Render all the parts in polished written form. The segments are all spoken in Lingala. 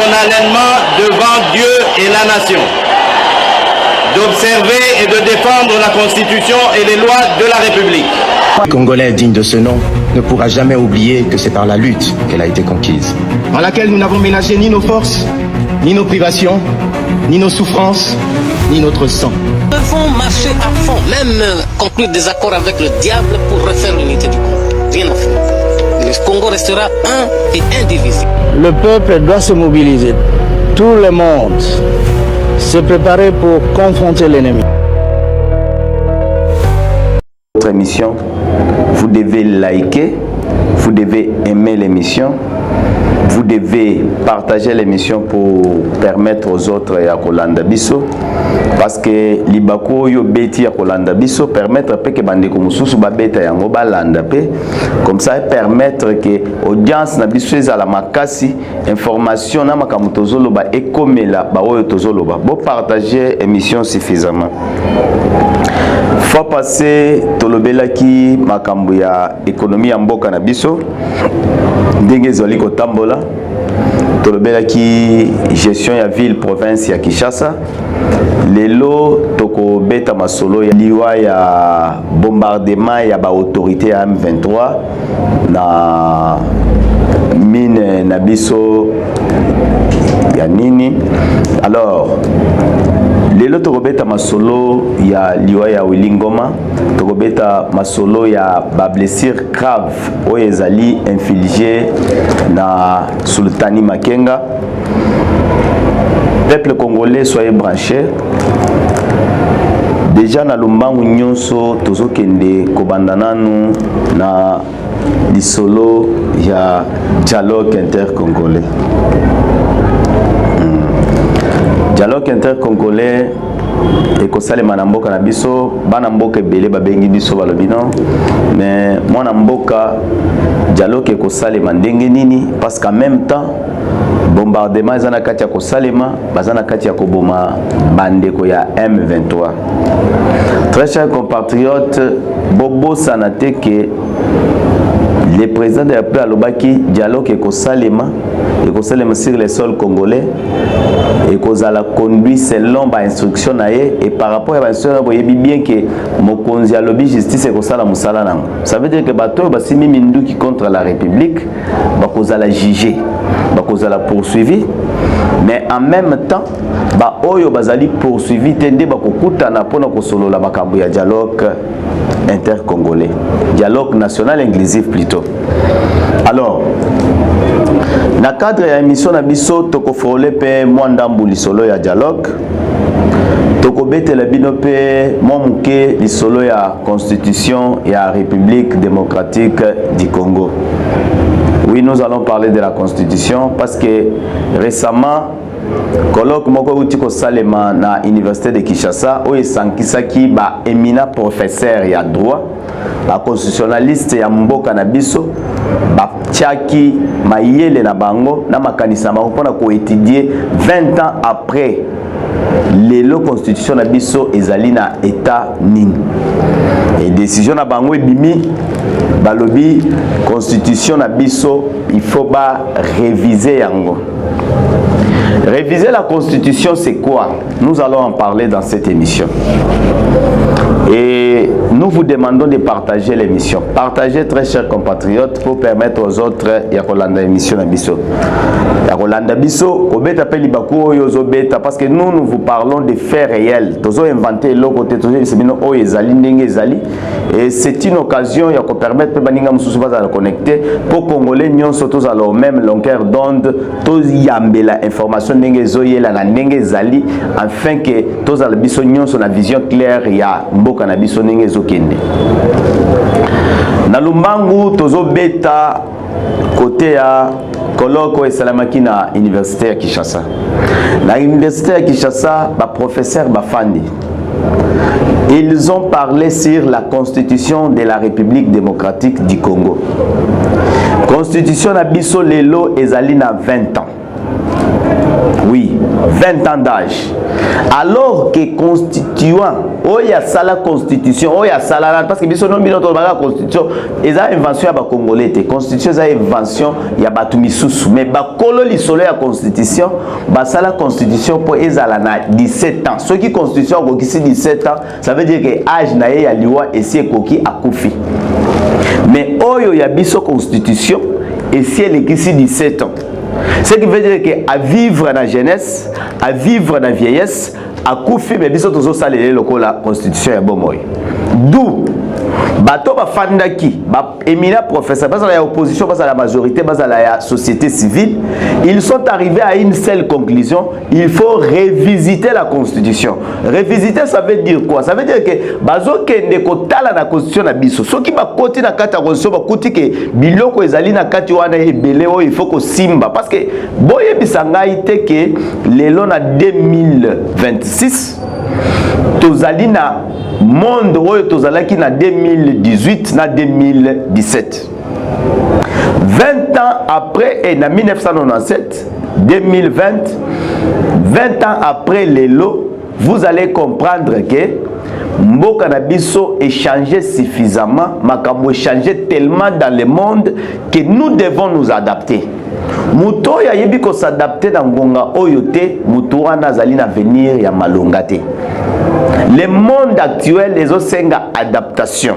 solennellement devant Dieu et la nation d'observer et de défendre la Constitution et les lois de la République. Un Congolais digne de ce nom ne pourra jamais oublier que c'est par la lutte qu'elle a été conquise, dans laquelle nous n'avons ménagé ni nos forces, ni nos privations, ni nos souffrances, ni notre sang. Nous devons marcher à fond, même conclure des accords avec le diable pour refaire l'unité du Congo. Rien à faire. Le Congo restera un et indivisible. Le peuple doit se mobiliser. Tout le monde se préparer pour confronter l'ennemi. Votre émission, vous devez liker, vous devez aimer l'émission, vous devez partager l'émission pour permettre aux autres ya kolanda biso, parce que libako yo beti ya kolanda biso permettre pe que bandeko mususu ba beta yango balanda pe, comme ça permettre que audience na biso ezala makasi information na makambo tozoloba ekomela ba oyo tozoloba bo partager émission suffisamment. Fois passé tolobelaki makambo ya économie ya mboka na biso ndenge ezali kotambola, tolobelaki gestion ya ville province ya Kinshasa. Lelo toko beta masolo ya liwa ya bombardement ya ba autorité ya M23 na mine na biso ya nini. Alors lelo tokobeta masolo ya liwa ya Wilingoma, tokobeta masolo ya ba blessure grave oyo ezali infligé na Sultani Makenga. Peuple congolais, soyez branchés. Déjà na lumbangu nyonso tozokende kobandana nu na lisolo ya dialogue intercongolais. Dialogue intercongolais ekosalema na mboka na biso, bana mboka ebele babengi biso balobi non, mais mwana mboka dialogue ekosalema ndenge nini, parce qu'en même temps bombardement ezana kati ya kosalema bazana kati ya koboma bandeko ya M23. Très chers compatriotes, bobo sanate que le président de la République alobaki dialogue ekosalema sur le sol congolais et kozala conduit selon ba instruction na ye, et par rapport à ba instruction boyebi bien que mokonzi alobi justice ekosala musala nango. Ça veut dire que bato basimi minduki contre la République bakozala jugé, bakozala poursuivi, mais en même temps ba oyo bazali poursuivi tende bakokutana pona kosolola makambo ya dialogue intercongolais, dialogue national inclusif plutôt. Alors na cadre ya émission na biso tokofrole pe mwandambu lisolo ya dialogue, tokobetela bino pe momuke lisolo ya constitution ya République démocratique du Congo. Oui, nous allons parler de la constitution parce que récemment colloque moko uti ko salema na université de Kinshasa oyo esankisaki ba éminent professeur ya droit, ba constitutionnaliste ya mboka na biso ba tiaki mayele na bango na makanisa bango pona ko étudier 20 ans après lelo constitution na biso ezali na état nini, et décision na bango ebimi balobi constitution na biso il faut ba réviser yango. Réviser la constitution, c'est quoi? Nous allons en parler dans cette émission. Et nous vous demandons de partager l'émission. Partagez, très chers compatriotes, pour permettre aux autres ya kolanda émission na biso. Ya kolanda biso, obeta pe libaku yozo beta, parce que nous vous parlons de faits réels. Tozo inventer le côté tozo sebino o ezali ndenge ezali, et c'est une occasion ya ko permettre pe baninga mususu baza connecter pour congolais nyonso tozo ala au même longueur d'onde, tozo yambela information ndenge zoyela na ndenge ezali, afin que tozo ala biso nyonso na vision claire ya mboka na biso ndenge ezokende. Na lumbangu tozo beta côté ya koloko esalamaki na université ya Kinshasa. Na université ya Kinshasa ba professeur bafandi, ils ont parlé sur la constitution de la République démocratique du Congo. Constitution na biso lelo ezali na 20 ans. Oui, 20 ans d'âge. Alors que constituant, oh il y a ça la constitution, oh il y a ça la, parce que bien sûr non bien la constitution, ils ont invention à Congolais, constitution c'est invention il y a Batumisusu, mais bakolo li solo la constitution, bah ça la constitution pour ezalana 17 ans. Ceux qui constitution ko qui 17 ans, ça veut dire que âge na ya liwa et si koki akufi. Mais oyo ya biso constitution et si elle est ici 17 ans. Ce qui veut dire qu'à vivre dans la jeunesse, à vivre dans la vieillesse, à koufi, mais biso tozo salé la constitution est bon moi. D'où bato ba fandaki, ba éminent professeur, parce que la opposition, parce que la majorité, parce que la société civile, ils sont arrivés à une seule conclusion, il faut révisiter la constitution. Révisiter ça veut dire quoi? Ça veut dire que bazo kende kotala na constitution na biso. Ceux qui ba koti na kata constitution ba koti que biloko ezali na kati wana ebele o il faut ko simba parce que boye bisanga ite que lelo na 2026 tozali na monde oyo tozalaki na 2018 na 2017. 20 ans après et en 1997 2020 20 ans après lelo vous allez comprendre que mboka na biso est changé suffisamment, makambo est changé tellement dans le monde que nous devons nous adapter. Muto ya yebi ko s'adapter dans ngonga oyote muto wana zali na venir ya malongate. Le monde actuel les osenga adaptation.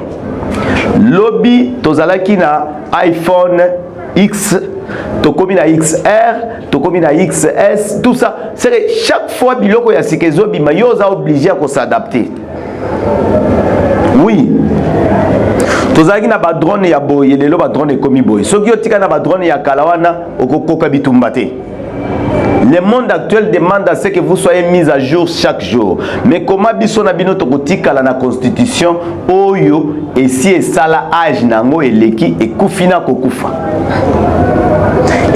Lobby tozalaki na iPhone X, tokomi na XR, tokomi na XS, tout ça. C'est chaque fois biloko ya sikezo bima yo za obligé à s'adapter. Oui. Tozalaki na ba drone ya boye lelo ba drone ekomi boye. Soki otika na ba drone ya kalawana okokoka bitumba te. Le monde actuel demande à ce que vous soyez mis à jour chaque jour. Mais comment biso na bino tokotika la na constitution oyo et si et sala âge nango eleki et kufina kokufa.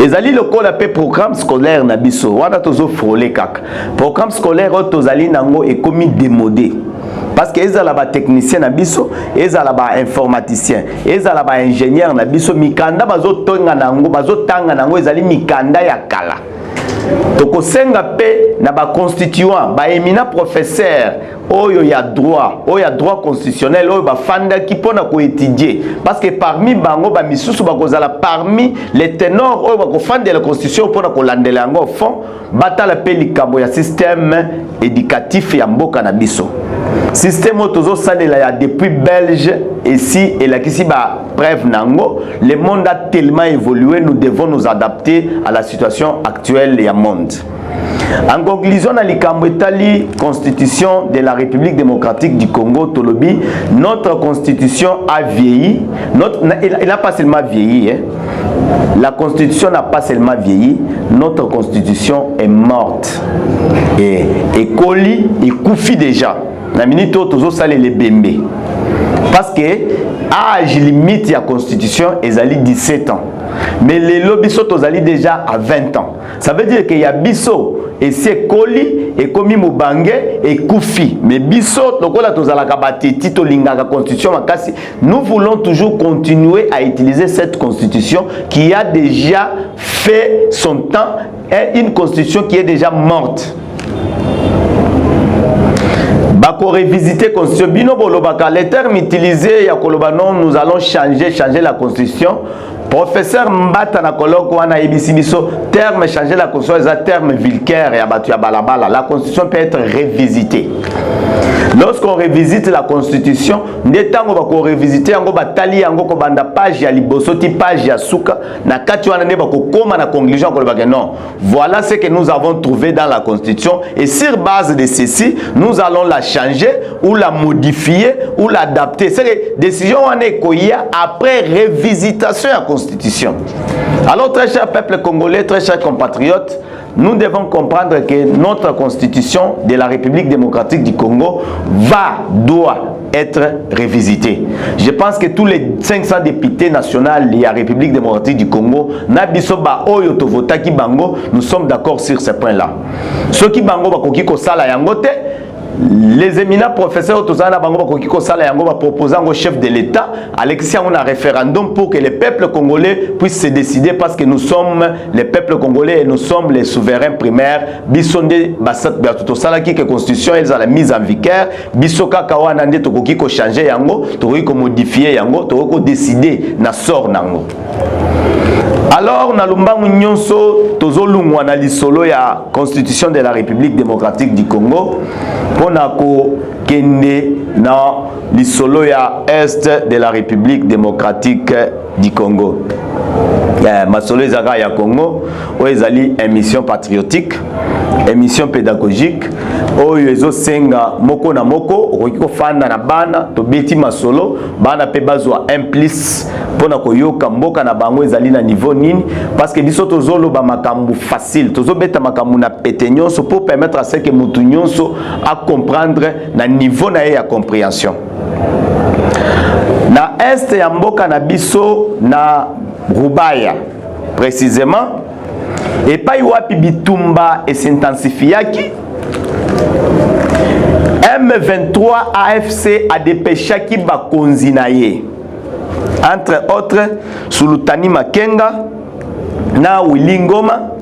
Ezali loko la pe programme scolaire na biso wana tozo frôler kaka. Programme scolaire o tozali nango ekomi démodé. Parce que ezala ba technicien na biso, ezala ba informaticien, ezala ba ingénieur na biso mikanda bazo tonga nango, bazo tanga nango ezali mikanda ya kala. Toko senga pe na ba constituant, ba éminent professeur, oyo ya droit constitutionnel, oyo ba fanda ki pona ko étudier. Parce que parmi bango ba misusu ba kozala parmi les ténors oyo ba ko fanda la constitution pona ko landela ngo fond, batala pe likambo ya système éducatif ya mboka na biso. Système otozo salela ya depuis belge ici et là kisi ba bref nango, le monde a tellement évolué, nous devons nous adapter à la situation actuelle du monde. En conclusion, dans likambo etali constitution de la République démocratique du Congo Tolobi, notre constitution a vieilli, elle n'a pas seulement vieilli, hein. La constitution n'a pas seulement vieilli, notre constitution est morte. Et Koli et Koufi déjà. La minute où tous les les bembe. Parce que âge limite de la constitution est à 17 ans. Mais les lobbies sont déjà à 20 ans. Ça veut dire qu'il y a biso et c'est Koli et Komi Mubange et Koufi. Mais biso, nous voulons toujours continuer à utiliser cette constitution qui a déjà fait son temps et une constitution qui est déjà morte. Bako révisiter constitution bino bolobaka les termes utilisés ya kolobanon nous allons changer la constitution. Professeur Mbata na koloko wana ebisi biso terme changer la constitution est un terme vulgaire ya batu ya balabala. La constitution peut être révisitée. Lorsqu'on révisite la constitution, ndetango bako révisiter yango batali yango ko banda page ya liboso ti page ya suka na kati wana ne bako koma na conclusion ko baka non. Voilà ce que nous avons trouvé dans la constitution et sur base de ceci, nous allons la changer ou la modifier ou l'adapter. C'est les décisions wana ekoya après révisitation de la constitution. Alors très cher peuple congolais, très chers compatriotes, nous devons comprendre que notre constitution de la République démocratique du Congo doit être révisitée. Je pense que tous les 500 députés nationaux de la République démocratique du Congo, nous sommes d'accord sur ce point-là. Ceux qui bango bakoki ko sala yangote, les éminents professeurs tous en bango bakoki ko sala yango ba proposant au chef de l'État Alexis on a référendum pour que le peuple congolais puisse se décider parce que nous sommes les peuples congolais et nous sommes les souverains primaires bisonde basat tout sala qui que constitution ils a la mise en vigueur bisoka kawana ndé to koki ko changer yango to ko modifier yango to ko décider na sort nango. Alors, na lumbangu nyonso tozolungwa na lisolo ya Constitution de la République démocratique du Congo pona ko kende na lisolo ya Est de la République démocratique du Congo. Masolo ezaka ya Congo oyo ezali émission patriotique, émission pédagogique oyo ezosenga moko na moko okoki kofanda na bana tobeti masolo bana pe bazwa implice pona koyoka mboka na bango ezali na niveau nini parce que biso tozoloba makambu facile tozobeta makambu na pete nyonso pour permettre à ce que mutu nyonso a comprendre na niveau na ye ya compréhension. Na est ya mboka na biso na Rubaya précisément et pas wapi bitumba et s'intensifiaki M23 AFC a dépêché qui ba konzinaye entre autres Sultani Makenga na Wilingoma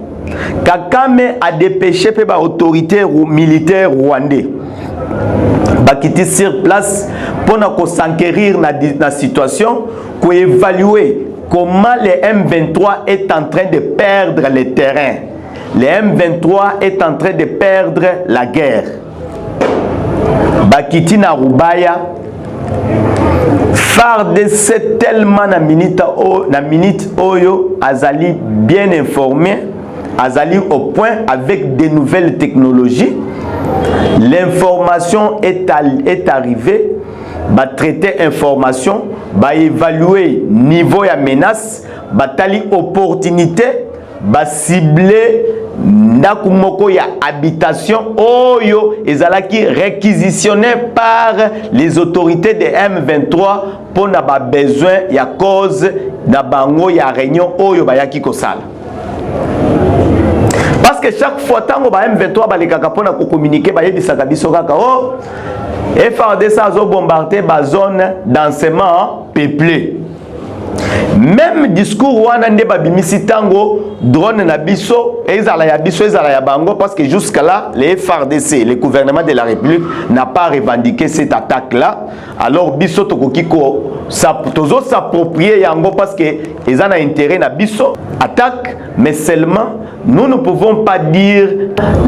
Kakame a dépêché pe ba autorité militaire rwandais bakiti sur place pour na ko s'enquérir na situation ko évaluer comment le M23 est en train de perdre le terrain. Le M23 est en train de perdre la guerre. Bakiti na Rubaya FARDC tellement na minute oyo azali bien informé, azali au point avec des nouvelles technologies. L'information est arrivée, ba traiter information, ba évaluer niveau ya menace, ba tali opportunité, ba cibler ndaku moko ya habitation oyo ezalaki réquisitionné par les autorités de M23 pour na ba besoin ya cause na bango ya réunion oyo bayaki kosala. Parce que chaque fois tango ba M23 balekaka pona ko communiquer ba yebisaka biso kaka oh FARDC a bombardé la zone d'enseignement peuplée. Même discours wana nde babimisi tango drone na biso ezala ya biso ezala ya bango parce que jusqu'à là les FARDC, le gouvernement de la République n'a pas revendiqué cette attaque là. Alors biso tokokiko tozo s'approprier yango parce que ezana intérêt na biso attaque mais seulement nous ne pouvons pas dire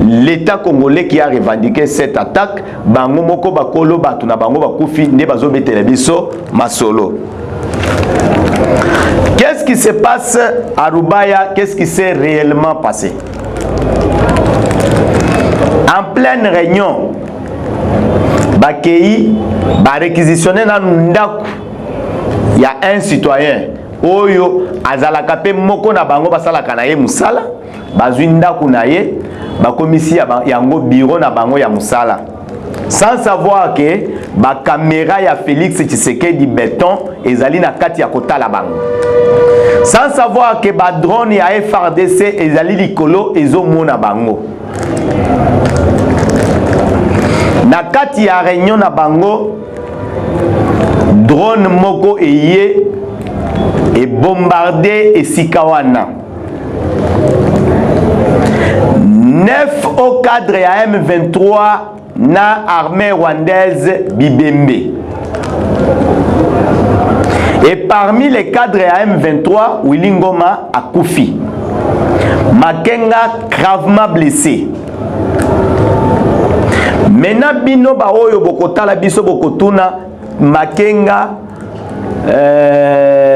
l'État congolais qui a revendiqué cette attaque bango moko bakolo batu na bango bakufi nde bazobetela biso masolo. Qu'est-ce qui se passe à Rubaya? Qu'est-ce qui s'est réellement passé? En pleine réunion, Bakei ba réquisitionné na ndaku. Il y a un citoyen oyo azalaka pe moko na bango basalaka na ye musala, bazwi ndaku na ye, bakomisi yango bureau na bango ya musala. Sans savoir que ba caméra ya Félix Tshisekedi béton ezali na kati ya kotala bango. Sans savoir que ba drone ya FARDC ezali likolo ezomona bango. Na kati ya réunion na bango drone moko eye et bombardé et sikawana. 9 au cadre ya M23 na armée rwandaise Bibembe. Et parmi les cadres à M23, Wilingoma a Koufi. Makenga gravement blessé. Maintenant, bino ba oyo bokota la biso bokotuna Makenga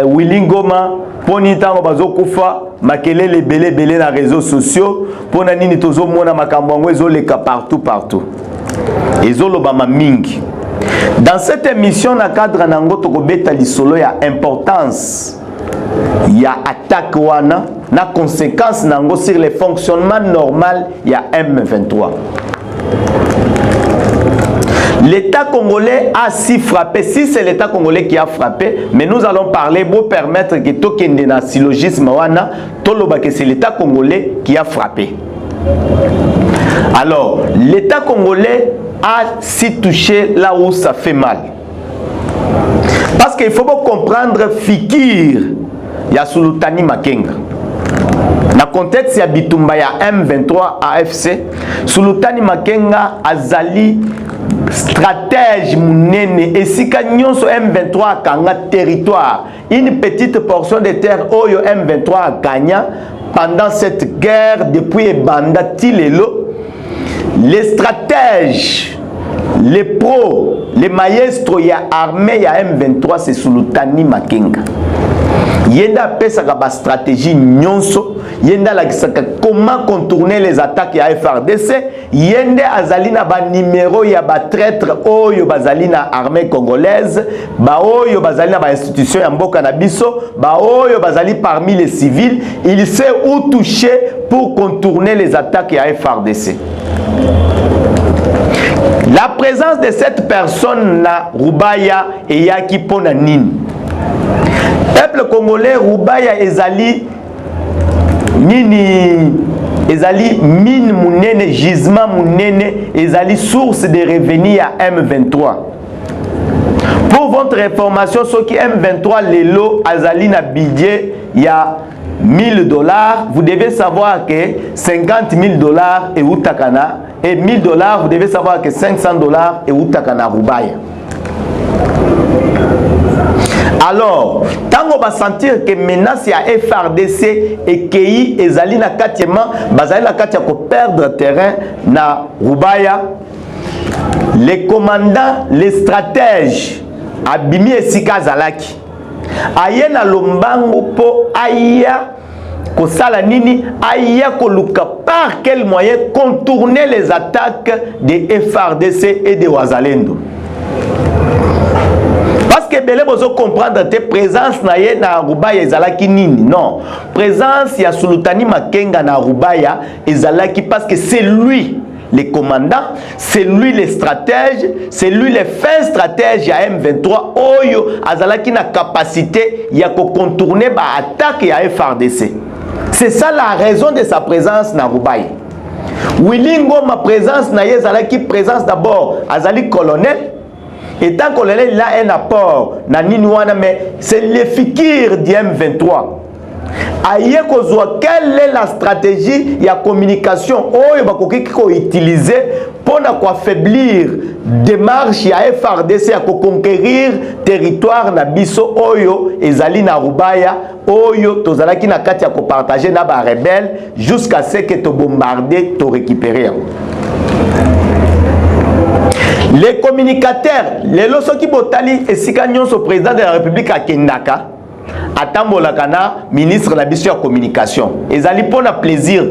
Wilingoma poni tango bazo kufa makelele belé na réseaux sociaux pona nini tozo mona makambo ngo ezoleka partout. Ezolobama mingi. Dans cette émission na cadre nango tokobeta lisolo ya importance ya attaque wana na conséquence nango sur le fonctionnement normal ya M23. L'État congolais a si frappé, si c'est l'État congolais qui a frappé, mais nous allons parler pour permettre que tokende na syllogisme wana toloba que c'est l'État congolais qui a frappé. Alors, l'État congolais à s'y toucher là où ça fait mal. Parce qu'il faut comprendre Fikir, il y a Sultani Makenga. Dans le contexte, il y a Bitumba, il y a M23 AFC. Sultani Makenga Azali, stratège Mounene, et si Kanyonso M23 a Kanga territoire, une petite portion de terre, Oyo M23 a Kanya, pendant cette guerre, depuis Banda Tilelo, les stratèges, les pros, les maestros, il y a armée, il y a M23, c'est Sultani Makenga. Yenda pesaka ba stratégie nyonso, yenda la comment contourner les attaques ya FRDC, yenda azalina ba numéro ya ba traître oyo bazalina armée congolaise, ba oyo bazalina ba institution ya mboka na biso, ba oyo bazali parmi les civils, il sait où toucher pour contourner les attaques ya FRDC. La présence de cette personne na Rubaya et Yaki Ponanin. Peuple congolais, Rubaya ezali nini, ezali mine munene, gisement munene, ezali source de revenus à M23. Pour votre information, ce qui M23 lelo azali na budget il y a $1000, vous devez savoir que $50,000 et utakana, et $1000 vous devez savoir que $500 et utakana Rubaya. Alors, tant on va sentir que menace ya FRDC et KI et Zali na katiema, bazali na katia ko perdre terrain na Rubaya, les commandants, les stratèges, Abimi et Sika Zalaki, aye na lombango po aya ko sala nini, aya ko luka par quel moyen contourner les attaques des FRDC et des Wazalendo. Parce que Belé bozo comprendre tes présences na ye na Rubaya ezalaki nini. Non, présence ya Sultani Makenga na Rubaya ezalaki parce que c'est lui les commandants, c'est lui les stratèges, c'est lui les fins stratèges ya M23 oyo azalaki na capacité ya ko contourner ba attaque ya FRDC. C'est ça la raison de sa présence na Rubaya. Wilingo ma présence na ye ezalaki présence d'abord azali colonel. Et tant qu'on est là un apport, mais c'est le Fikir du M23. Aïe kozwa, quelle est la stratégie et la communication qu'on utilise pour affaiblir démarche à FRDC à conquérir territoire na biso oyo ezali na Rubaya oyo tozalaki na kati ya ko partager na ba rebelle jusqu'à ce que to bombarder to récupérer. Les communicateurs, les loso qui botali et sikanyon au président de la République à Kendaka, atambola kana ministre de la mission de communication. Ils allaient pour un plaisir.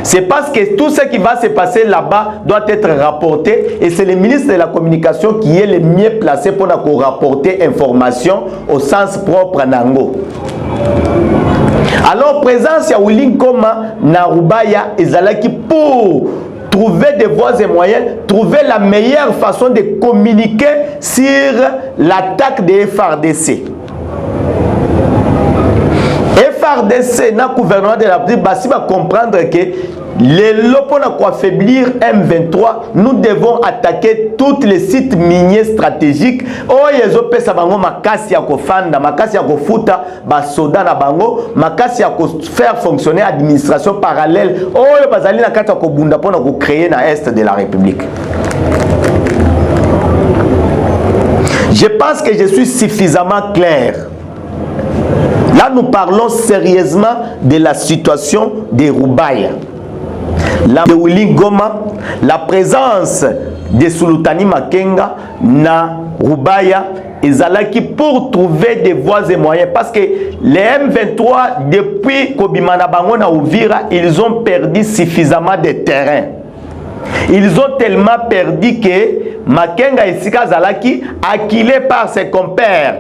C'est parce que tout ce qui va se passer là-bas doit être rapporté et c'est le ministre de la communication qui est le mieux placé pour rapporter information au sens propre à Nango. Alors présence ya Willing Koma na Rubaya ezalaki pour trouver des voies et moyens, trouver la meilleure façon de communiquer sur l'attaque des FRDC. FRDC, le gouvernement de la République, va comprendre que pour affaiblir M23, nous devons attaquer tous les sites miniers stratégiques. Oh, ils ont fait makasi ya kofanda, makasi ya kofuta, basoda na bango, makasi ya faire fonctionner administration parallèle. Oh, bazali na kati ya kobunda pona ko créer na est de la République. Je pense que je suis suffisamment clair. Là, nous parlons sérieusement de la situation des Rubaya. De Willing Goma, la présence de Sultani Makenga na Rubaya ezalaki pour trouver des voies et moyens parce que les M23 depuis Kobimana Bango na Uvira, ils ont perdu suffisamment de terrain. Ils ont tellement perdu que Makenga et Sika Zalaki, acquilés par ses compères,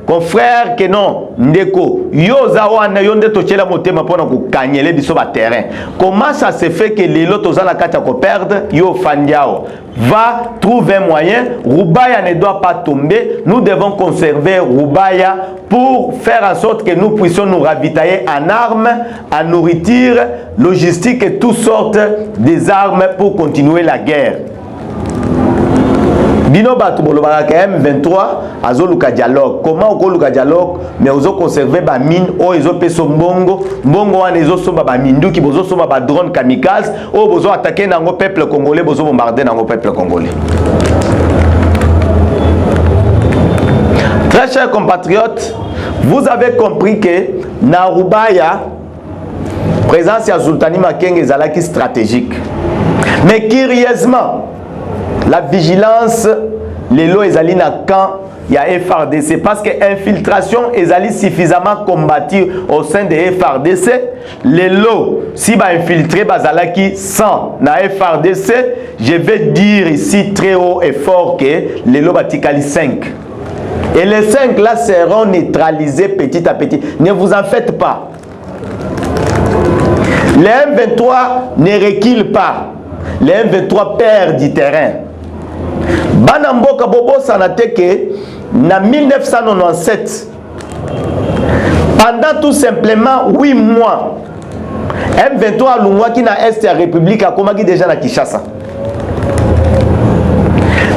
confrère que non ndeko yoza wana yonde tochela motema pona ko kanyele biso ba terrain. Comment ça se fait que les lots tozala kata ko perdre yo fandiao va trouver un moyen. Rubaya ne doit pas tomber. Nous devons conserver Rubaya pour faire en sorte que nous puissions nous ravitailler en armes, en nourriture, logistique et toutes sortes des armes pour continuer la guerre. Bino batu bolobaka ka M23 azoluka dialogue. Comment okoluka dialogue mais ozo conserver ba mine o ezo peso mbongo wana ezo somba ba minduki bozo somba ba drone kamikaze o bozo attaquer nango peuple congolais bozo bombarder nango peuple congolais. Très chers compatriotes, vous avez compris que na Rubaya présence ya Sultani Makenga ezalaki stratégique. Mais curieusement, la vigilance, les lois ezali na camp ya FRDC parce que infiltration ezali suffisamment combattu au sein de FRDC. Les lots, si ba infiltré bazalaki 100 na FRDC, je vais dire ici très haut et fort que les lots batikali 5. Et les 5 là seront neutralisés petit à petit. Ne vous en faites pas. Les M23 ne reculent pas. Les M23 perdent du terrain. Banamboka Bobo Sanateke, en 1997, pendant tout simplement 8 mois, M23 Lungwaki na Est de la République a commencé déjà na Kinshasa.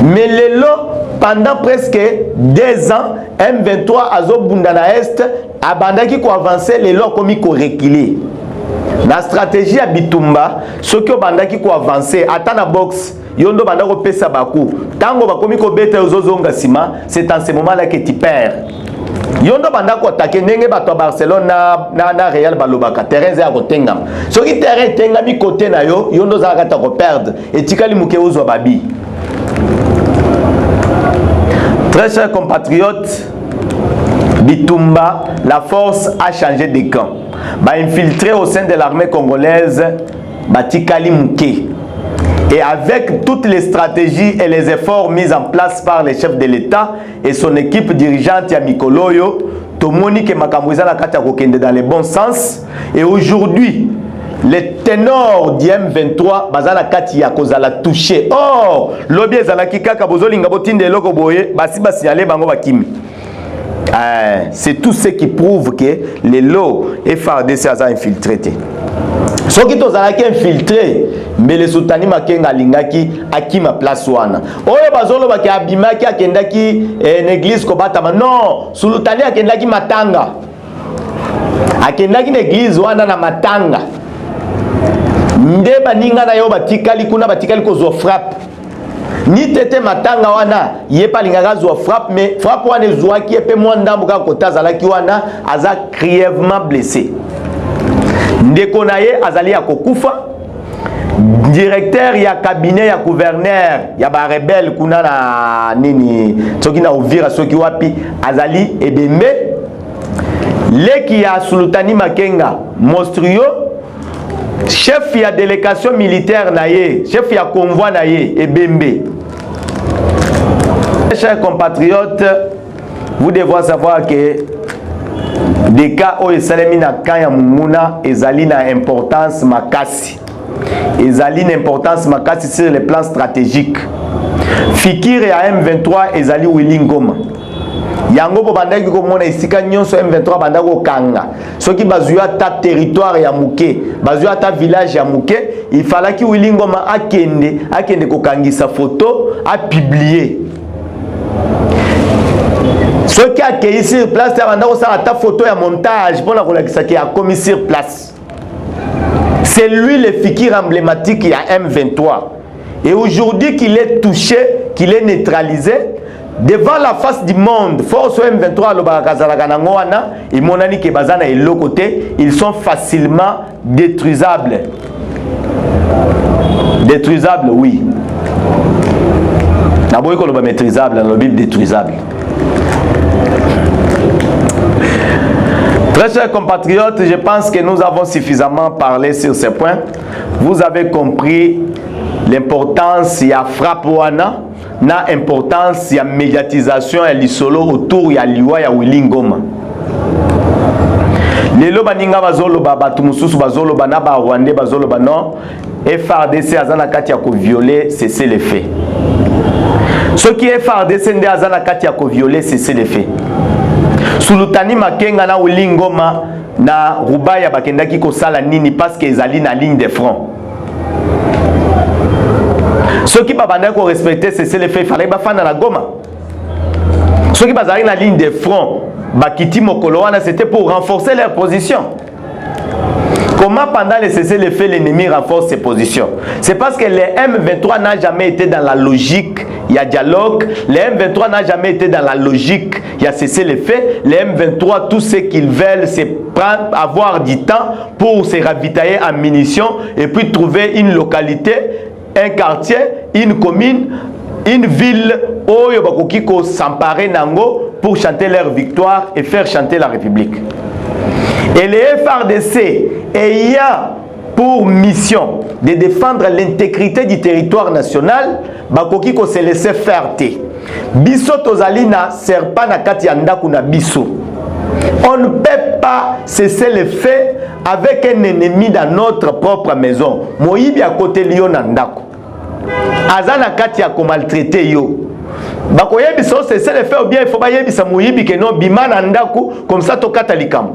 Mais les lots, pendant presque 2 ans, M23 a Zobunda na Est, a bandaki ko avancer, les lots comme ko reculer. La stratégie à Bitumba, ce que bandaki ko avancer, atana box, yondo bandako pesa baku. Tango bakomi ko bete ozozonga sima, c'est en ce moment-là que tu perds. Yondo bandako attaquer ndenge bato Barcelone na Real balobaka terrain za ko tengam. Ce qui terrain tengami côté na yo, yondo za ka ko perdre et tikali muke ozo babi. Très chers compatriotes, Bitumba, la force a changé de camp. Infiltré au sein de l'armée congolaise, Batikali Mouké. Et avec toutes les stratégies et les efforts mis en place par les chefs de l'État et son équipe dirigeante Yamikoloyo, Tomoni ke Makamouza na kati kokende dans le bon sens. Et aujourd'hui, les ténors du M23 bazala kati ya kozala touché. Or, lobby ezalaki kaka bozolinga botinde eloko boye, basi basignalé bango bakimi. C'est tout ce qui prouve que les lots FRDC a infiltré. Ce qui est infiltré, mais les Sultani Makenga lingaki akima place wana. Oyo bazolo baki abimaki akendaki l'église kobatama. Non, Sultani akendaki Matanga. Akendaki l'église wana na Matanga. Nde baninga na yo batikali kuna batikali ko frappe. Ni tete Matanga wana yepa lingaka zo frappe mais frappe wana zouaki epe mwandambu ka kotazalaki wana aza grièvement blessé. Ndeko na ye azali ya kokufa. Directeur ya cabinet ya gouverneur ya ba rebelle kuna na nini soki na Uvira soki wapi azali ebembe. Leki ya Sultani Makenga monstrueux. Chef ya délégation militaire na ye, chef ya convoi na ye ebembe. Chers compatriotes, vous devez savoir que des cas où esalemi na kanya mumuna ezali na importance makasi. Ezali na importance makasi sur le plan stratégique. Fikir ya M23 ezali Wilingoma. Yango po bandaki ko mona isika nyonso M23 bandako kanga. Soki bazuya ta territoire ya muke, bazuya ta village ya muke, il fallait que Wilingoma akende ko kangisa photo, a publier. Ce qui a accueilli sur place, c'est ta photo et montage pour la relation qui a commis sur place. C'est lui le fikir emblématique qui a M23. Et aujourd'hui qu'il est touché, qu'il est neutralisé, devant la face du monde, force M23 et monani ke bazana et l'autre côté, ils sont facilement détruisables. Détruisables, oui. D'abord, il est maîtrisable, dans la Bible détruisable. Très chers compatriotes, je pense que nous avons suffisamment parlé sur ces points. Vous avez compris l'importance ya frappe wana, na importance ya médiatisation ya lisolo autour ya liwa ya Wilingoma. Lelo baninga bazolo batu mususu bazolo bana ba Rwandais bazolo non FRDC azana kati ya ko violer cesser les faits. Ce qui est FRDC ndé azana kati ya ko violer cesser les faits. Sultani Makenga na Wilingoma na Rubaya bakendaki ko sala nini parce que ezali na ligne de front. Ceux qui ne respecter c'est le fait, il fallait faire dans la Goma. Ceux qui sont la ligne de front, c'était pour renforcer leur position. Comment pendant les cessez-le-feu, l'ennemi renforce ses positions? C'est parce que les M23 n'a jamais été dans la logique, il y a dialogue. Les M23 n'a jamais été dans la logique, il y a cessez-le-feu. Les M23, tout ce qu'ils veulent, c'est avoir du temps pour se ravitailler en munitions et puis trouver une localité, un quartier, une commune, une ville où il faut s'emparer nango pour chanter leur victoire et faire chanter la République. Et les FRDC ayant pour mission de défendre l'intégrité du territoire national, bakoki ko se laisser faire te. Biso tozali na serpa na kati ya ndaku na biso. On ne peut pas cesser le fait avec un ennemi dans notre propre maison. Moyibi à côté lion na ndaku. Azana kati ya ko maltraiter yo. Bakoyebi so cesser le fait ou bien il faut pas yebi sa moyibi ke non bima na ndaku comme ça to kata likambo.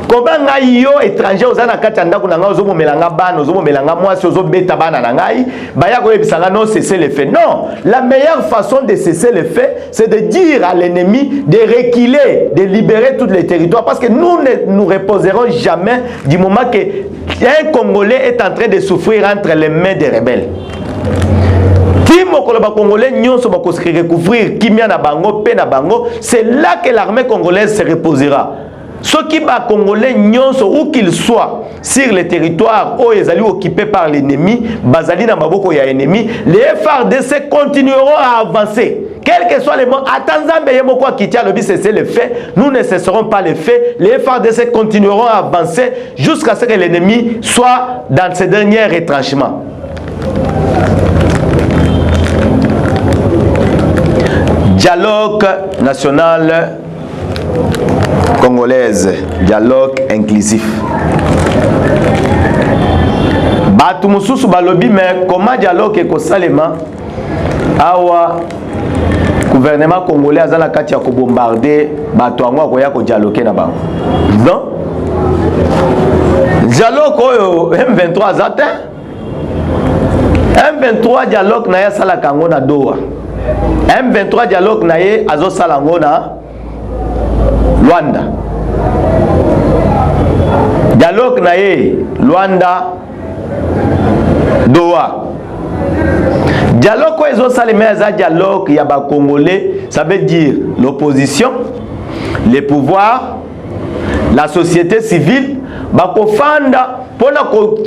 Comment ngai yo étranger ozana kati ndako na ngai ozomomelanga bana ozomomelanga mwasi ozobeta bana na ngai baya ko yebisanga non cesser le fait. Non, la meilleure façon de cesser le fait, c'est de dire à l'ennemi de reculer, de libérer tous les territoires parce que nous ne nous reposerons jamais du moment que un Congolais est en train de souffrir entre les mains des rebelles. Congolais recouvrir kimia na bango pe na bango, c'est là que l'armée congolaise se reposera. Ceux qui sont congolais, où qu'ils soient, sur les territoires où ils sont occupés par l'ennemi, bazali na maboko ya ennemi, les FRDC continueront à avancer. Quel que soit les mots, c'est le fait, nous ne cesserons pas les faits, les FRDC continueront à avancer jusqu'à ce que l'ennemi soit dans ses derniers retranchements. Dialogue national congolaise, dialogue inclusif. Batu mususu balobi mais comment dialogue eko salema awa gouvernement congolais azala kati ya ko bombarder batu ango akoya ko dialoguer na bango. Non? Dialogue oyo M23 azate. M23 dialogue na ya sala kango na Doha. M23 dialogue na ye azo sala ngo na Luanda. Dialogue na ye Luanda Doha. Dialogue quoi ezo salema za dialogue ya ba Congolais, ça veut dire l'opposition, les pouvoirs, la société civile, ba kofanda pona ko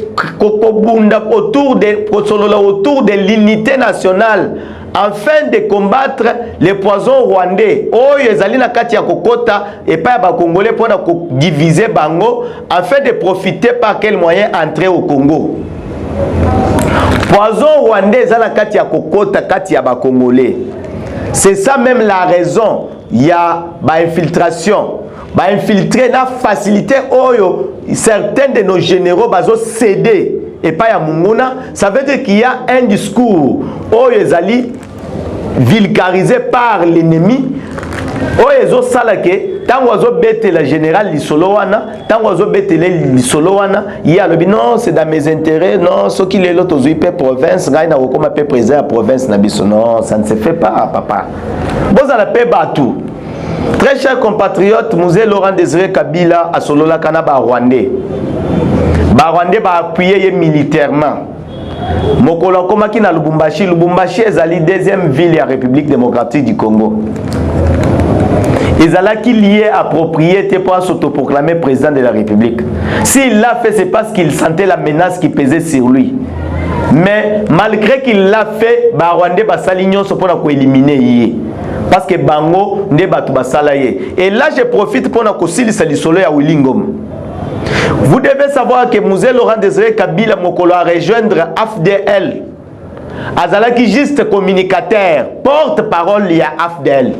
bunda autour de l'unité nationale afin de combattre les poisons rwandais. Oyo ezali na kati ya kokota et pas ba Congolais pour diviser bango afin de profiter par quel moyen entrer au Congo. Poison rwandais ezali na kati ya kokota kati ya ba Congolais. C'est ça même la raison il y a ba infiltration, ba infiltrer la facilité oyo certains de nos généraux bazo céder et pas ya Munguna, ça veut dire qu'il y a un discours oyo ezali vulgarisé par l'ennemi oyo ezo salake tango azo bete la général lisolo wana tango azo bete lisolo wana il alobi non c'est dans mes intérêts non ce qui les l'autre ozui pe province ngai na kokoma pe président ya province na biso non ça ne se fait pas papa bozala pe batu. Très chers compatriotes, Musée Laurent Désiré Kabila a solola kana ba Rwandais. Ba Rwandais ba appuyer militairement. Mokolo komaki na Lubumbashi, Lubumbashi ezali deuxième ville de la République démocratique du Congo. Ezala qui lié à propriété pour s'autoproclamer président de la République. S'il l'a fait, c'est parce qu'il sentait la menace qui pesait sur lui. Mais malgré qu'il l'a fait, ba Rwandais ba salignon so pour éliminer yé. Parce que bango nde batu basala ye. Et là je profite pour na kosilisa lisolo ya Willingom. Vous devez savoir que Musée Laurent Désiré Kabila Mokolo a rejoindre AFDL. Azalaki juste communicateur, porte-parole ya AFDL.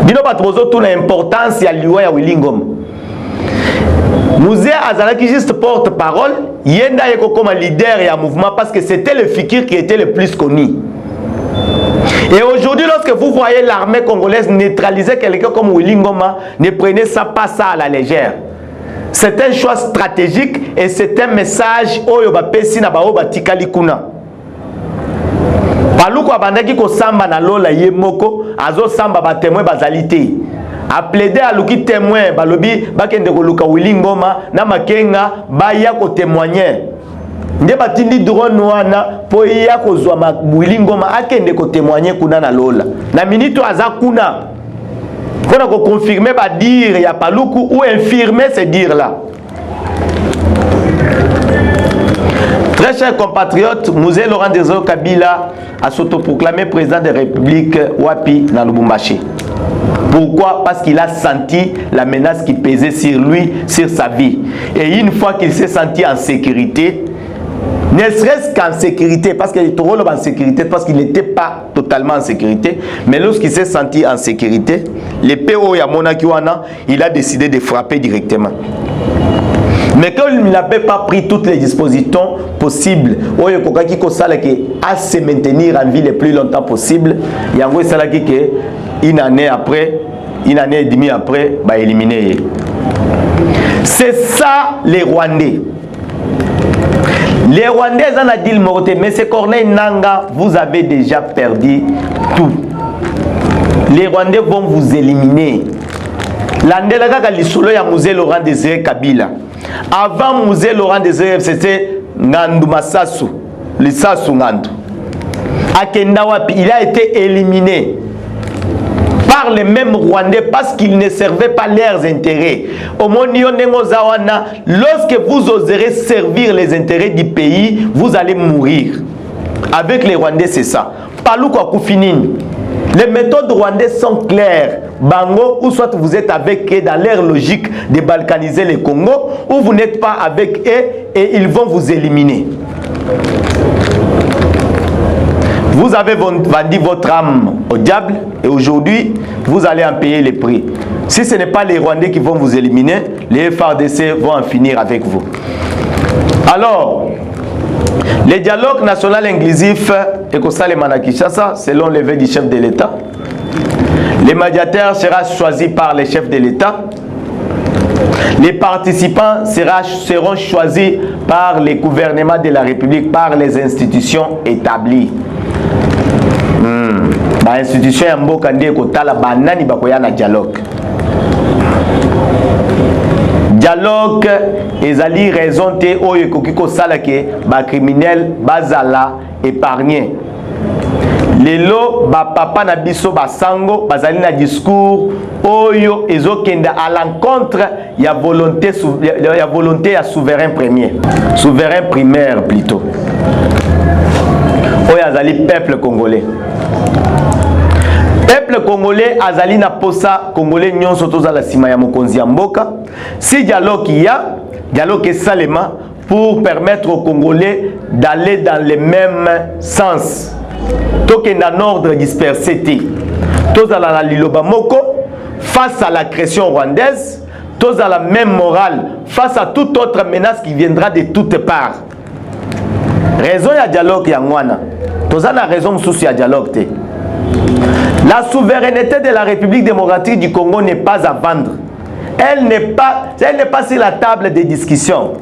Bino batbozo tout l'importance ya liwa ya Willingom. Musée Azalaki juste porte-parole, yenda yeko comme leader ya mouvement parce que c'était le Fikir qui était le plus connu. Et aujourd'hui, lorsque vous voyez l'armée congolaise neutraliser quelqu'un comme Willingoma, ne prenez ça pas ça à la légère. C'est un choix stratégique et c'est un message oyo ba pesi na ba oba tikali kuna. Paluku abandaki ko samba na lola ye moko azo samba ba témoin bazalité. A plaider à luki témoin balobi bakende ko luka Willy Ngoma na makenga ba ya ko témoigner. Nde batindi drone wana po ya ko zwa ma Willy Ngoma akende ko témoigner kuna na lola. Na minute aza kuna. Kona ko confirmer ba dire ya Paluku ou infirmer ce dire là. Très chers compatriotes, Mouzé Laurent Désiré Kabila a s'autoproclamé président de la République Wapi dans Lubumbashi. Pourquoi? Parce qu'il a senti la menace qui pesait sur lui, sur sa vie. Et une fois qu'il s'est senti en sécurité, ne serait-ce qu'en sécurité, parce qu'il est en sécurité, parce qu'il n'était pas totalement en sécurité, mais lorsqu'il s'est senti en sécurité, l'épée Oyamona Kiwana, il a décidé de frapper directement. Mais quand il n'avait pas pris toutes les dispositions possibles, à se maintenir en vie le plus longtemps possible, il y a une année après, une année et demie après, bah éliminé. C'est ça les Rwandais. Les Rwandais en a dit le mot, mais c'est Corneille Nanga, vous avez déjà perdu tout. Les Rwandais vont vous éliminer. L'Andela Kalisolo ya Mouzé Laurent Désiré Kabila. Avant Mouzé Laurent Désiré, c'était Ngandou Massassou, le Sassou Ngandou. Akenda Wapi, il a été éliminé par les mêmes Rwandais parce qu'ils ne servaient pas leurs intérêts. Au Zawana, lorsque vous oserez servir les intérêts du pays, vous allez mourir. Avec les Rwandais, c'est ça. Palou Koufinine. Les méthodes rwandaises sont claires. Bango, ou soit vous êtes avec eux dans leur logique de balkaniser le Congo, ou vous n'êtes pas avec eux et ils vont vous éliminer. Vous avez vendu votre âme au diable et aujourd'hui, vous allez en payer les prix. Si ce n'est pas les Rwandais qui vont vous éliminer, les FARDC vont en finir avec vous. Alors, le dialogue national inclusif est constaté à Kinshasa selon le vœu du chef de l'État. Le médiateur sera choisi par le chef de l'État. Les participants seront choisis par le gouvernement de la République, par les institutions établies. L'institution ya mboka ndiye kotala banani bakoya na dialogue. Dialogue ezali raison te oyo ekoki kosala ke ba criminel bazala épargné. Lelo ba papa na biso basango bazali na discours oyo ezokenda à l'encontre ya volonté ya souverain premier, souverain primaire plutôt. Oyo azali peuple congolais. Peuple congolais azali na posa congolais nyonso tozala sima ya mokonzi ya mboka. Si dialogue il y a, dialogue est seulement pour permettre aux Congolais d'aller dans le même sens. Donc il y a un ordre dispersé. Tozala la liloba moko face à l'agression rwandaise, tozala la même morale face à toute autre menace qui viendra de toutes parts. Raison ya dialogue ya ngwana. Tozala raison sous ya dialogue te. La souveraineté de la République démocratique du Congo n'est pas à vendre. Elle n'est pas sur la table des discussions.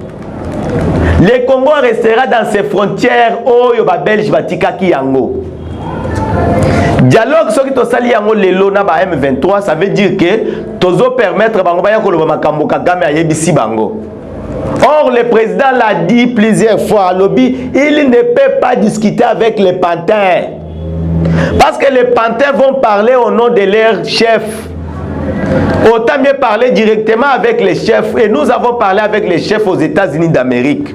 Le Congo restera dans ses frontières oyo ba Belge batika ki yango. Dialogue soki to sali yango lelo na ba M23, ça veut dire que tozo permettre bango ba yakolo ba makambo Kagame ayebisi bango. Or le président l'a dit plusieurs fois à lobby, il ne peut pas discuter avec les panthères. Parce que les panthères vont parler au nom de leur chef. Autant mieux parler directement avec les chefs. Et nous avons parlé avec les chefs aux États-Unis d'Amérique.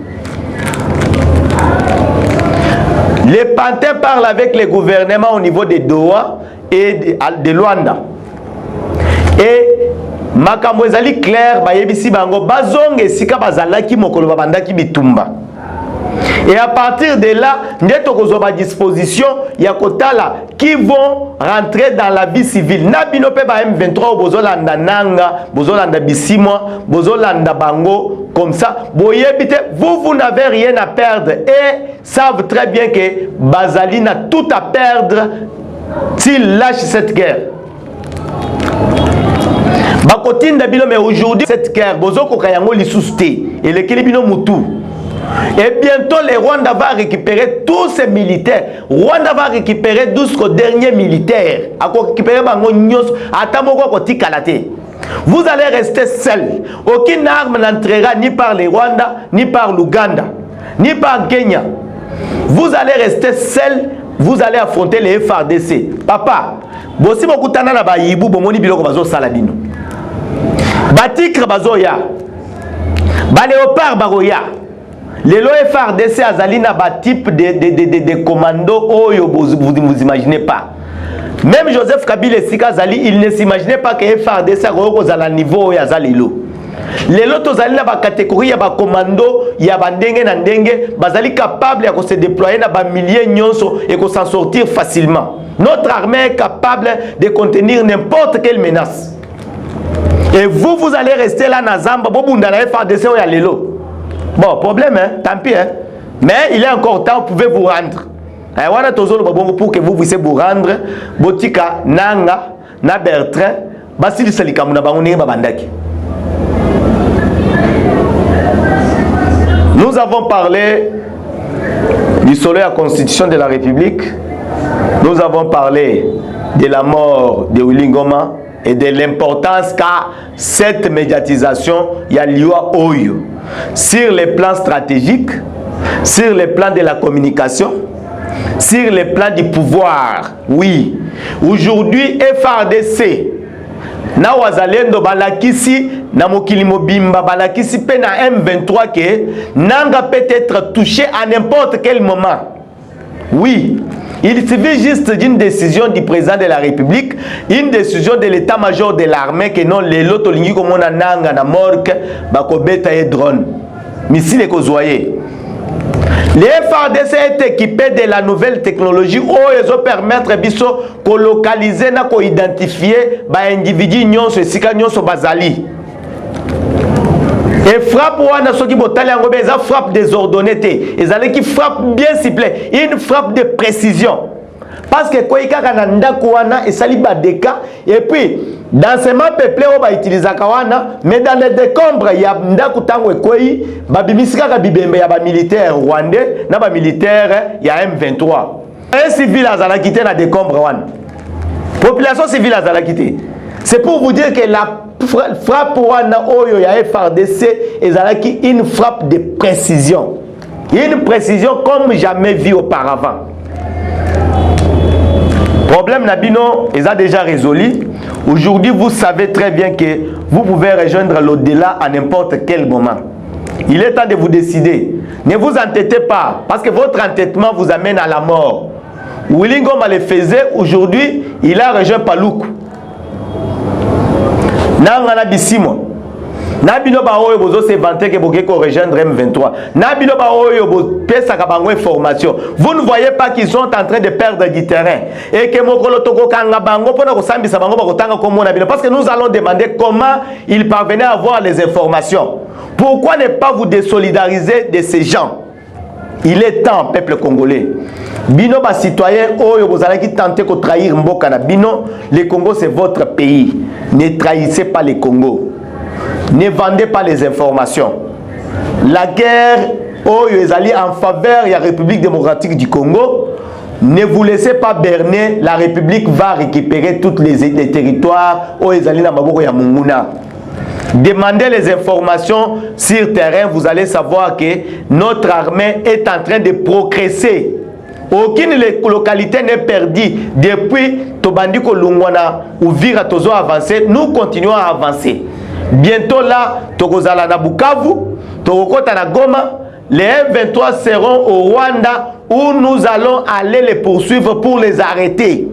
Les panthères parlent avec les gouvernements au niveau de Doha et de Luanda. Et makambo ezali clair bayebisi bango bazonge sika bazalaki mokolo babandaki bitumba. Et à partir de là, nous avons à disposition Yakotala qui vont rentrer dans la vie civile. Nabinope ba M23 bozolanda nanga, bozolanda bisimwa, bozolanda bango comme ça. Vous n'avez rien à perdre et savent très bien que Bazali n'a tout à perdre s'il lâche cette guerre. Bakotine d'abino mais aujourd'hui cette guerre bozoko kayango lisuste et le kelibino mutu. Et bientôt, le Rwanda va récupérer tous ses militaires. Rwanda va récupérer jusqu'au dernier militaire. Vous allez rester seul. Aucune arme n'entrera ni par le Rwanda, ni par l'Ouganda, ni par Kenya. Vous allez rester seul. Vous allez affronter les FARDC. Papa, si vous avez un bayibu, vous avez un saladino. Batikre bazoya. Baléopard baroya. Les FARDC azalina ba type de commando oyo vous imaginez pas. Même Joseph Kabila Sikazali, il ne s'imaginait pas que FARDC a un niveau ya zalilo. Les lotos zalina ba catégorie ya ba commando ya bandenge na ndenge bazali capable ya se déployer na ba milliers nyonso et ko s'en sortir facilement. Notre armée est capable de contenir n'importe quelle menace. Et vous allez rester là na zamba bobunda na FARDC ya lelo. Bon, problème, hein? Tant pis. Hein? Mais il est encore temps, vous pouvez vous rendre. Pour que vous puissiez vous rendre, Botika, Nanga, Na Bertrand, Basili Salikamuna, Bangouni, Babandaki. Nous avons parlé du soleil à la Constitution de la République. Nous avons parlé de la mort de Willy Ngoma et de l'importance qu'a cette médiatisation Yaliwa Oyo sur les plans stratégiques, sur les plans de la communication, sur les plans du pouvoir. Oui, aujourd'hui FARDC na wazalendo balakisi na mokili mobimba balakisi pe na M23 que nanga peut être touché à n'importe quel moment. Oui, il suffit juste d'une décision du président de la République, une décision de l'état-major de l'armée que non les loto lingi comme on a nanga na morgue bakobeta et drone missile kozwaye. Les FARDC est équipé de la nouvelle technologie où ils ont permettre biso ko localiser na ko identifier ba individu nyonso esika nyonso bazali. Et frappe wana soki botali yango beza frappe désordonnée te ezali qui frappe bien ciblée, une frappe de précision. Parce que quoi kaka na ndako wana esali ba deka et puis densément peuplé on va utiliser kawana mais dans les décombres il y a ndako tango ekoi ba bimisika ka bibembe ya ba militaire rwandais na ba militaire ya M23. Un civil azala quitté na décombre wana. Population civile azala quitté. C'est pour vous dire que la frappe wana oyo ya FARDC ezalaki une frappe de précision. Une précision comme jamais vue auparavant. Problème Nabino est déjà résolu. Aujourd'hui, vous savez très bien que vous pouvez rejoindre l'au-delà à n'importe quel moment. Il est temps de vous décider. Ne vous entêtez pas, parce que votre entêtement vous amène à la mort. Willy Ngoma le faisait, aujourd'hui, il a rejoint Paloukou. Nangana Bissimo. Nabino ba oyo bozo se vanter que bokeko rejoindre M23. Nabino ba oyo bo pesa ka bango information. Vous ne voyez pas qu'ils sont en train de perdre du terrain et que mokolo toko kanga bango pona ko sambisa bango ba kotanga comme Nabino parce que nous allons demander comment ils parvenaient à avoir les informations. Pourquoi ne pas vous désolidariser de ces gens? Il est temps, peuple congolais. Bino ba citoyen oyo bozala ki tenter ko trahir mboka na bino, le Congo c'est votre pays. Ne trahissez pas le Congo. Ne vendez pas les informations. La guerre est en faveur de la République démocratique du Congo. Ne vous laissez pas berner. La République va récupérer tous les territoires où ils allaient dans Maboko ya Munguna. Demandez les informations sur terrain. Vous allez savoir que notre armée est en train de progresser. Aucune localité n'est perdue. Depuis Tobandiko Lungwana ou Vira Tozo avancé, nous continuons à avancer. Bientôt là, Tokozala na Bukavu, Tokokota na Goma, les M23 seront au Rwanda où nous allons aller les poursuivre pour les arrêter.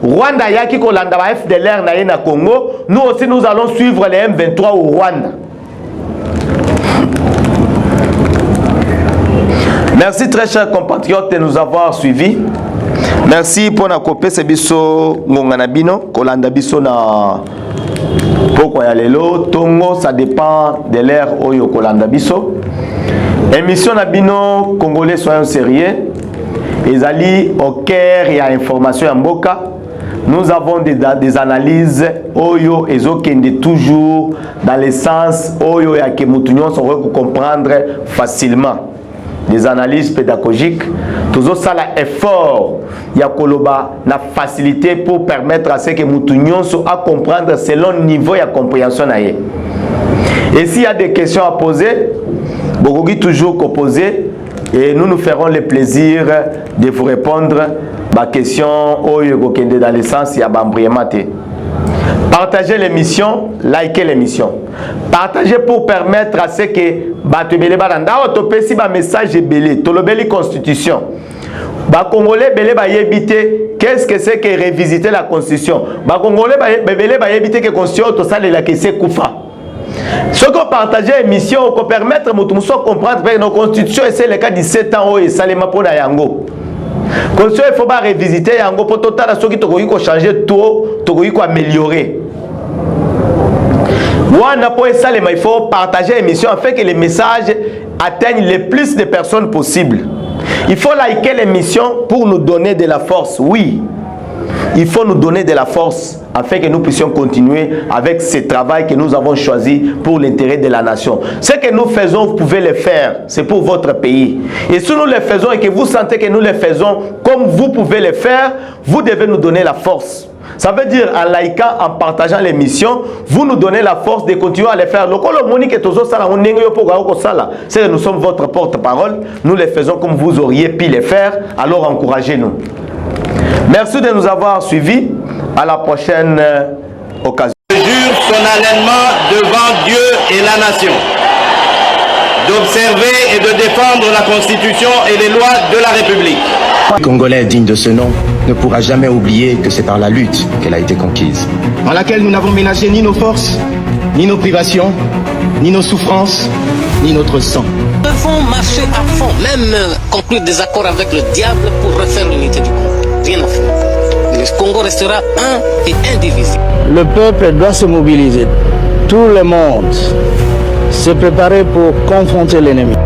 Rwanda yaki kolanda ba FDLR na na Congo, nous aussi nous allons suivre les M23 au Rwanda. Merci très chers compatriotes de nous avoir suivis. Merci pour na copé ce biso ngongana bino kolanda biso na pourquoi ya lelo tongo ça dépend de l'ère oyo kolanda biso. Émission na bino congolais soyons sérieux. Ezali au cœur ya information ya mboka. nous avons des analyses oyo ezokende toujours dans le sens oyo ya ke mutu nyonso comprendre facilement. Des analyses pédagogiques, toujours ça l'effort ya koloba na facilité pour permettre à ce que mutu nyonso à comprendre selon niveau ya compréhension na ye. Et s'il y a des questions à poser, bokoki toujours poser et nous nous ferons le plaisir de vous répondre ma question oyo kokende dans le sens ya bambriement te. Partagez l'émission, likez l'émission. Partagez pour permettre à ce que batubele baranda otopesi ba message belé, tolobeli constitution. Ba congolais belé ba yebité, qu'est-ce que c'est que révisiter la constitution? Ba congolais belé ba yebité que constitution to sale la que c'est koufa. Ce qu'on partage l'émission, qu'on permettre mutu muso comprendre que nos constitutions et c'est le cas 17 ans et salema pona yango. Constitution il faut pas révisiter yango pour total ceux qui tokoki ko changer tout, tokoki ko améliorer. Il faut partager l'émission afin que les messages atteignent le plus de personnes possible. Il faut liker l'émission pour nous donner de la force. Oui, il faut nous donner de la force afin que nous puissions continuer avec ce travail que nous avons choisi pour l'intérêt de la nation. Ce que nous faisons, vous pouvez le faire. C'est pour votre pays. Et si nous le faisons et que vous sentez que nous le faisons comme vous pouvez le faire, vous devez nous donner la force. Ça veut dire en likant, en partageant l'émission, vous nous donnez la force de continuer à le faire. C'est que nous sommes votre porte-parole, nous le faisons comme vous auriez pu le faire, alors encouragez-nous. Merci de nous avoir suivis. À la prochaine occasion. Je jure solennellement devant Dieu et la nation d'observer et de défendre la Constitution et les lois de la République. Le Congolais digne de ce nom ne pourra jamais oublier que c'est par la lutte qu'elle a été conquise, dans laquelle nous n'avons ménagé ni nos forces, ni nos privations, ni nos souffrances, ni notre sang. Nous devons marcher à fond, même conclure des accords avec le diable pour refaire l'unité du Congo. Rien à faire. Le Congo restera un et indivisible. Le peuple doit se mobiliser. Tout le monde se préparer pour confronter l'ennemi.